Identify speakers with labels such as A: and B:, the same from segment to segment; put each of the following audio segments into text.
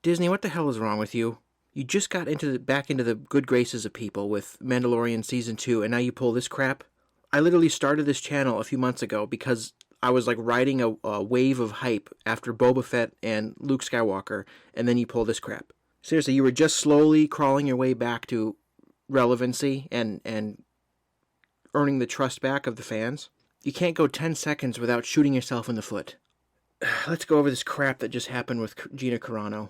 A: Disney, what the hell is wrong with you? You just got back into the good graces of people with Mandalorian Season 2, and now you pull this crap? I literally started this channel a few months ago because I was like riding a wave of hype after Boba Fett and Luke Skywalker, and then you pull this crap. Seriously, you were just slowly crawling your way back to relevancy and earning the trust back of the fans. You can't go 10 seconds without shooting yourself in the foot. Let's go over this crap that just happened with Gina Carano.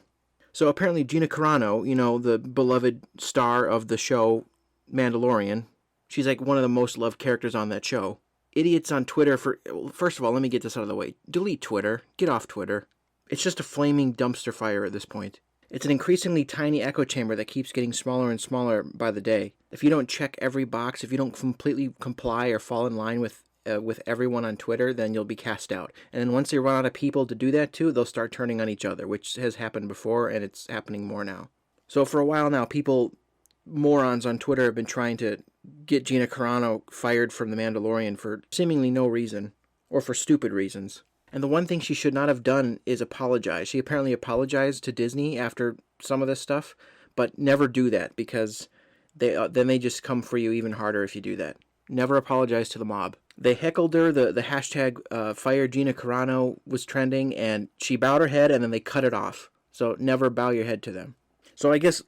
A: So apparently Gina Carano, you know, the beloved star of the show Mandalorian, she's like one of the most loved characters on that show. Idiots on Twitter first of all, let me get this out of the way. Delete Twitter. Get off Twitter. It's just a flaming dumpster fire at this point. It's an increasingly tiny echo chamber that keeps getting smaller and smaller by the day. If you don't check every box, if you don't completely comply or fall in line with everyone on Twitter, then you'll be cast out. And then once they run out of people to do that to, they'll start turning on each other, which has happened before, and it's happening more now. So for a while now, morons on Twitter have been trying to get Gina Carano fired from The Mandalorian for seemingly no reason, or for stupid reasons. And the one thing she should not have done is apologize. She apparently apologized to Disney after some of this stuff, but never do that, because then they just come for you even harder if you do that. Never apologize to the mob. They heckled her, the hashtag Fire Gina Carano was trending, and she bowed her head, and then they cut it off. So never bow your head to them. So I guess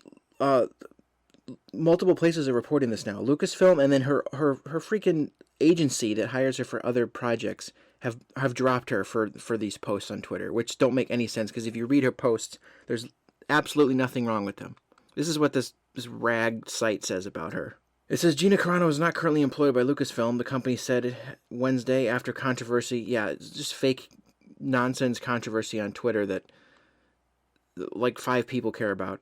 A: multiple places are reporting this now. Lucasfilm and then her freaking agency that hires her for other projects have dropped her for these posts on Twitter, which don't make any sense, because if you read her posts, there's absolutely nothing wrong with them. This is what this rag site says about her. It says Gina Carano is not currently employed by Lucasfilm, the company said Wednesday after controversy. Yeah, it's just fake nonsense controversy on Twitter that like 5 people care about.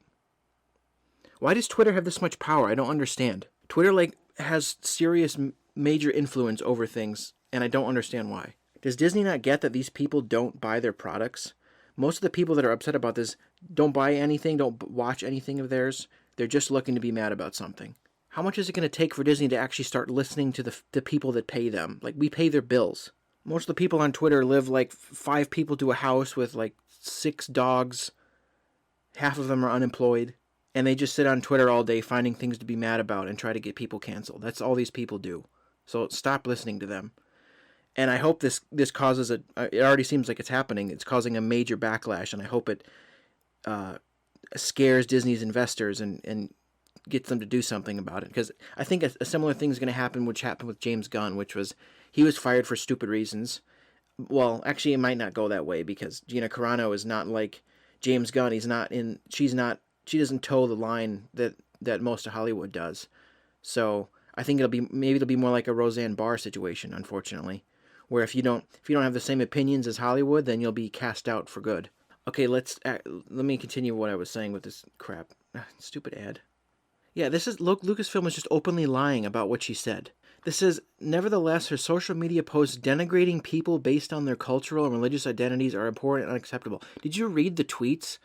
A: Why does Twitter have this much power? I don't understand. Twitter has serious major influence over things, and I don't understand why. Does Disney not get that these people don't buy their products? Most of the people that are upset about this don't buy anything, don't watch anything of theirs. They're just looking to be mad about something. How much is it going to take for Disney to actually start listening to the people that pay them? Like, we pay their bills. Most of the people on Twitter live like 5 people to a house with like 6 dogs. Half of them are unemployed. And they just sit on Twitter all day finding things to be mad about and try to get people canceled. That's all these people do. So stop listening to them. And I hope this causes it already seems like it's happening. It's causing a major backlash, and I hope it scares Disney's investors and gets them to do something about it. Because I think a similar thing is going to happen, which happened with James Gunn, which was he was fired for stupid reasons. Well, actually, it might not go that way, because Gina Carano is not like James Gunn. She doesn't toe the line that most of Hollywood does. So I think it'll be more like a Roseanne Barr situation, unfortunately, where if you don't have the same opinions as Hollywood, then you'll be cast out for good. Okay, let me continue what I was saying with this crap. Stupid ad. Yeah, Lucasfilm is just openly lying about what she said. This is, nevertheless, her social media posts denigrating people based on their cultural and religious identities are abhorrent and unacceptable. Did you read the tweets?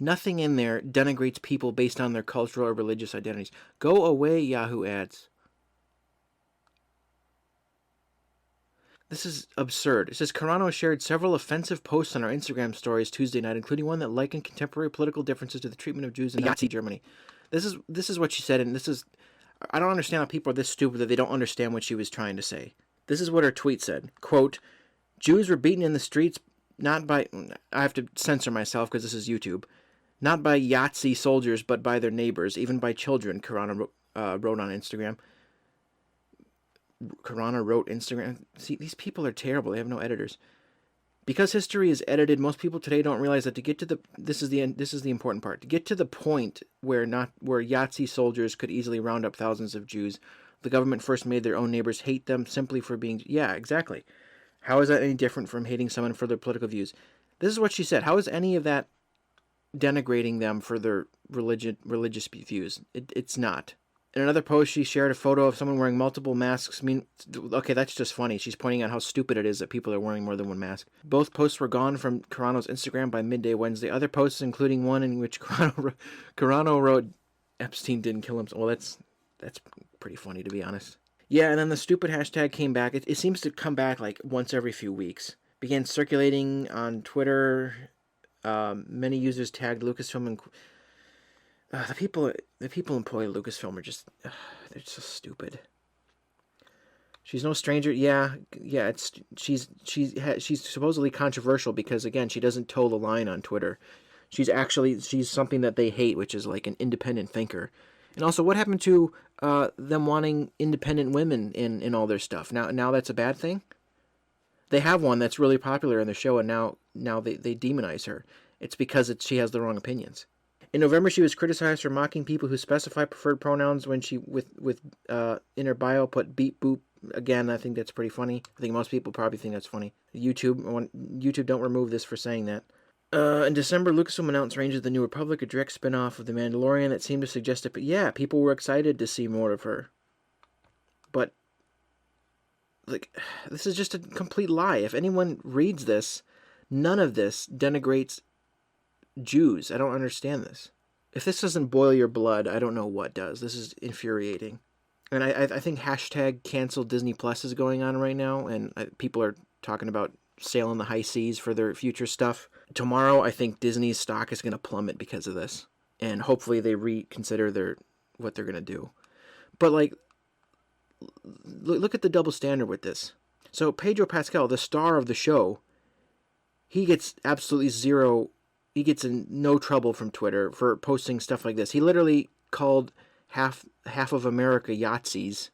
A: Nothing in there denigrates people based on their cultural or religious identities. Go away, Yahoo ads. This is absurd. It says Carano shared several offensive posts on our Instagram stories Tuesday night, including one that likened contemporary political differences to the treatment of Jews in Nazi Germany. This is what she said, and I don't understand how people are this stupid that they don't understand what she was trying to say. This is what her tweet said. Quote, Jews were beaten in the streets not by... I have to censor myself because this is YouTube. Not by Yahtzee soldiers, but by their neighbors, even by children, Carano wrote on Instagram. Carano wrote Instagram. See, these people are terrible. They have no editors. Because history is edited, most people today don't realize that to get to the... This is the important part. To get to the point where Yahtzee soldiers could easily round up thousands of Jews, the government first made their own neighbors hate them simply for being... Yeah, exactly. How is that any different from hating someone for their political views? This is what she said. How is any of that denigrating them for their religious views? It's not. In another post, she shared a photo of someone wearing multiple masks. Okay, that's just funny. She's pointing out how stupid it is that people are wearing more than one mask. Both posts were gone from Carano's Instagram by midday Wednesday. Other posts, including one in which Carano wrote, Epstein didn't kill himself. Well, that's pretty funny, to be honest. Yeah, and then the stupid hashtag came back. It seems to come back like once every few weeks. Began circulating on Twitter Many users tagged Lucasfilm and the people employed at Lucasfilm are just they're so stupid. She's no stranger. Yeah. She's supposedly controversial because again she doesn't toe the line on Twitter. She's something that they hate, which is like an independent thinker. And also, what happened to them wanting independent women in all their stuff? Now that's a bad thing. They have one that's really popular in the show, and now they demonize her. It's because she has the wrong opinions. In November, she was criticized for mocking people who specify preferred pronouns when she in her bio put beep boop. Again, I think that's pretty funny. I think most people probably think that's funny. YouTube don't remove this for saying that. In December, Lucasfilm announced Rangers of the New Republic, a direct spin-off of The Mandalorian that seemed to suggest it. But yeah, people were excited to see more of her. But like, this is just a complete lie. If anyone reads this, none of this denigrates Jews. I don't understand this. If this doesn't boil your blood, I don't know what does. This is infuriating. And I think hashtag cancel Disney Plus is going on right now, and people are talking about sailing the high seas for their future stuff. Tomorrow, I think Disney's stock is going to plummet because of this, and hopefully they reconsider what they're going to do. But like, look at the double standard with this. So Pedro Pascal, the star of the show, he gets absolutely zero. He gets in no trouble from Twitter for posting stuff like this. He literally called half of America Yahtzees,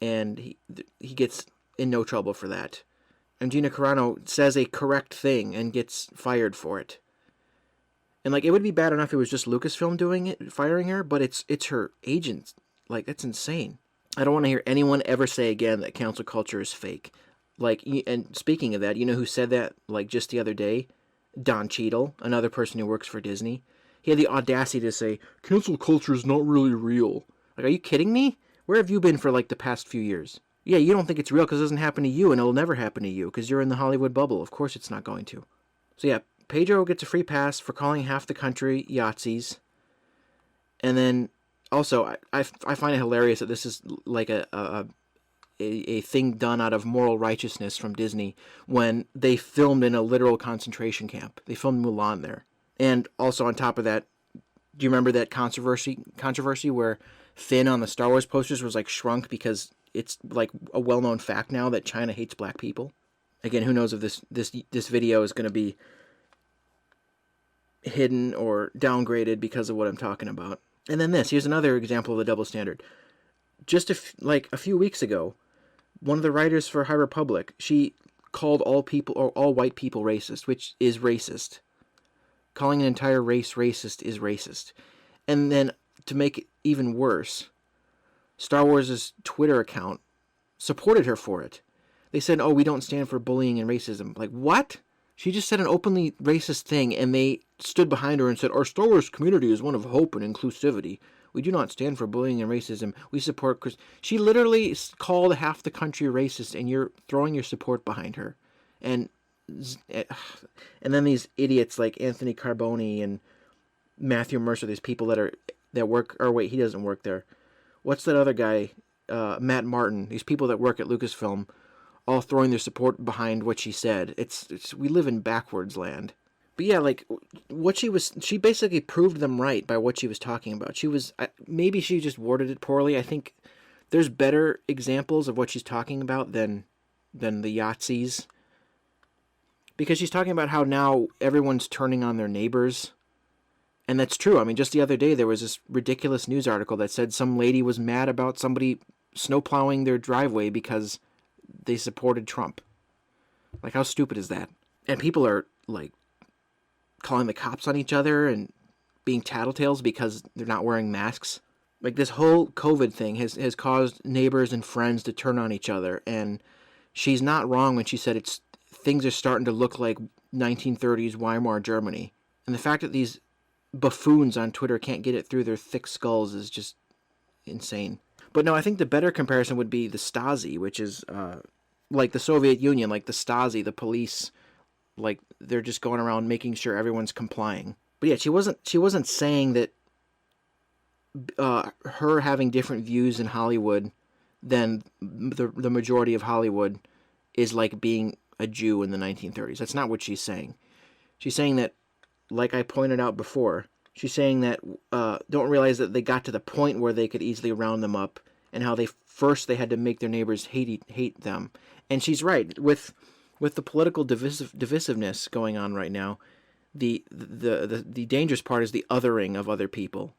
A: and he gets in no trouble for that. And Gina Carano says a correct thing and gets fired for it. And like, it would be bad enough if it was just Lucasfilm doing it, firing her, but it's her agent. Like, that's insane. I don't want to hear anyone ever say again that cancel culture is fake. Like, and speaking of that, you know who said that like just the other day? Don Cheadle, another person who works for Disney. He had the audacity to say, cancel culture is not really real. Like, are you kidding me? Where have you been for like the past few years? Yeah, you don't think it's real because it doesn't happen to you, and it'll never happen to you because you're in the Hollywood bubble. Of course it's not going to. So yeah, Pedro gets a free pass for calling half the country Yahtzees. And then, also, I find it hilarious that this is like a thing done out of moral righteousness from Disney when they filmed in a literal concentration camp. They filmed Mulan there. And also on top of that, do you remember that controversy where Finn on the Star Wars posters was like shrunk because it's like a well-known fact now that China hates black people? Again, who knows if this video is going to be hidden or downgraded because of what I'm talking about. And then here's another example of the double standard. Just a few weeks ago, one of the writers for High Republic, she called all white people racist, which is racist. Calling an entire race racist is racist. And then, to make it even worse, Star Wars' Twitter account supported her for it. They said, we don't stand for bullying and racism. Like, what? She just said an openly racist thing, and they stood behind her and said, our Star Wars community is one of hope and inclusivity. We do not stand for bullying and racism. We support... She literally called half the country racist, and you're throwing your support behind her. And then these idiots like Anthony Carboni and Matthew Mercer, these people that work... Or wait, he doesn't work there. What's that other guy? Matt Martin. These people that work at Lucasfilm, all throwing their support behind what she said. It's we live in backwards land. But yeah, like, she basically proved them right by what she was talking about. Maybe she just worded it poorly. I think there's better examples of what she's talking about than the Yahtzees. Because she's talking about how now everyone's turning on their neighbors. And that's true. I mean, just the other day there was this ridiculous news article that said some lady was mad about somebody snowplowing their driveway because they supported Trump. Like, how stupid is that? And people are, like, calling the cops on each other and being tattletales because they're not wearing masks. Like, this whole COVID thing has caused neighbors and friends to turn on each other, and she's not wrong when she said things are starting to look like 1930s Weimar Germany. And the fact that these buffoons on Twitter can't get it through their thick skulls is just insane. But no, I think the better comparison would be the Stasi, which is like the Soviet Union, like the Stasi, the police. Like, they're just going around making sure everyone's complying. But yeah, she wasn't saying that her having different views in Hollywood than the majority of Hollywood is like being a Jew in the 1930s. That's not what she's saying. She's saying that like I pointed out before. She's saying that don't realize that they got to the point where they could easily round them up, and how they had to make their neighbors hate them. And she's right. With the political divisiveness going on right now, the dangerous part is the othering of other people.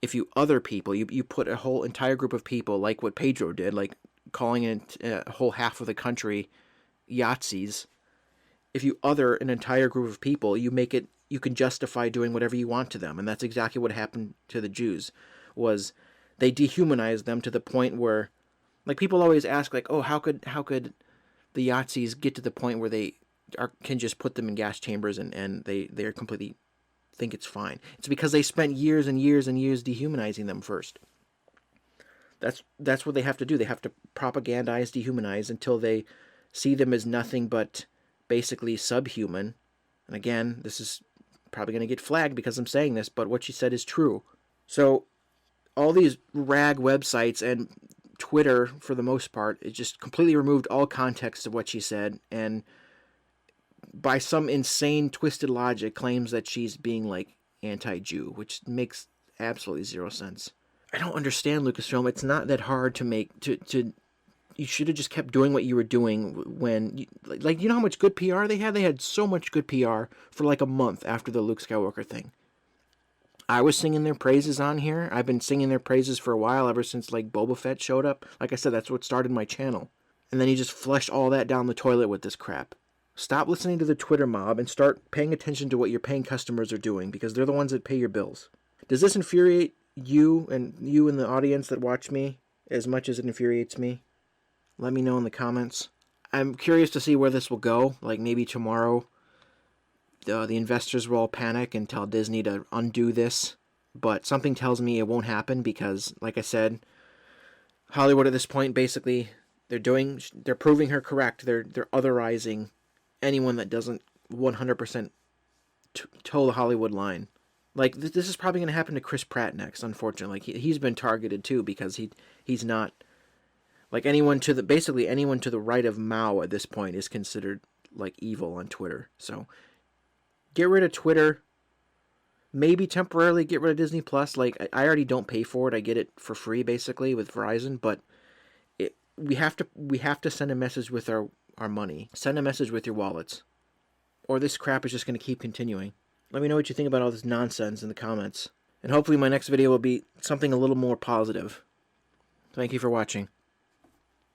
A: If you other people, you put a whole entire group of people, like what Pedro did, like calling it a whole half of the country Yahtzees. If you other an entire group of people, you can justify doing whatever you want to them. And that's exactly what happened to the Jews, was they dehumanized them to the point where, like, people always ask, like, oh, how could the Yahtzees get to the point where they can just put them in gas chambers and they're completely think it's fine? It's because they spent years and years and years dehumanizing them first. That's what they have to do. They have to propagandize, dehumanize until they see them as nothing but basically subhuman. And again, this is probably going to get flagged because I'm saying this, but what she said is true. So all these rag websites and Twitter, for the most part, it just completely removed all context of what she said, and by some insane twisted logic claims that she's being like anti-Jew, which makes absolutely zero sense. I don't understand, Lucasfilm. It's not that hard to make to you should have just kept doing what you were doing when you know how much good PR they had? They had so much good PR for like a month after the Luke Skywalker thing. I was singing their praises on here. I've been singing their praises for a while, ever since like Boba Fett showed up. Like I said, that's what started my channel. And then he just flushed all that down the toilet with this crap. Stop listening to the Twitter mob and start paying attention to what your paying customers are doing, because they're the ones that pay your bills. Does this infuriate you and the audience that watch me as much as it infuriates me? Let me know in the comments. I'm curious to see where this will go. Like maybe tomorrow the investors will all panic and tell Disney to undo this. But something tells me it won't happen because, like I said, Hollywood at this point, basically, they're proving her correct. They're otherizing anyone that doesn't 100% toe the Hollywood line. Like, this is probably going to happen to Chris Pratt next, unfortunately. Like, he's been targeted, too, because he's not... Like, anyone to the right of Mao at this point is considered, like, evil on Twitter. So, get rid of Twitter. Maybe temporarily get rid of Disney Plus. Like, I already don't pay for it. I get it for free, basically, with Verizon. But we have to send a message with our money. Send a message with your wallets. Or this crap is just going to keep continuing. Let me know what you think about all this nonsense in the comments. And hopefully my next video will be something a little more positive. Thank you for watching.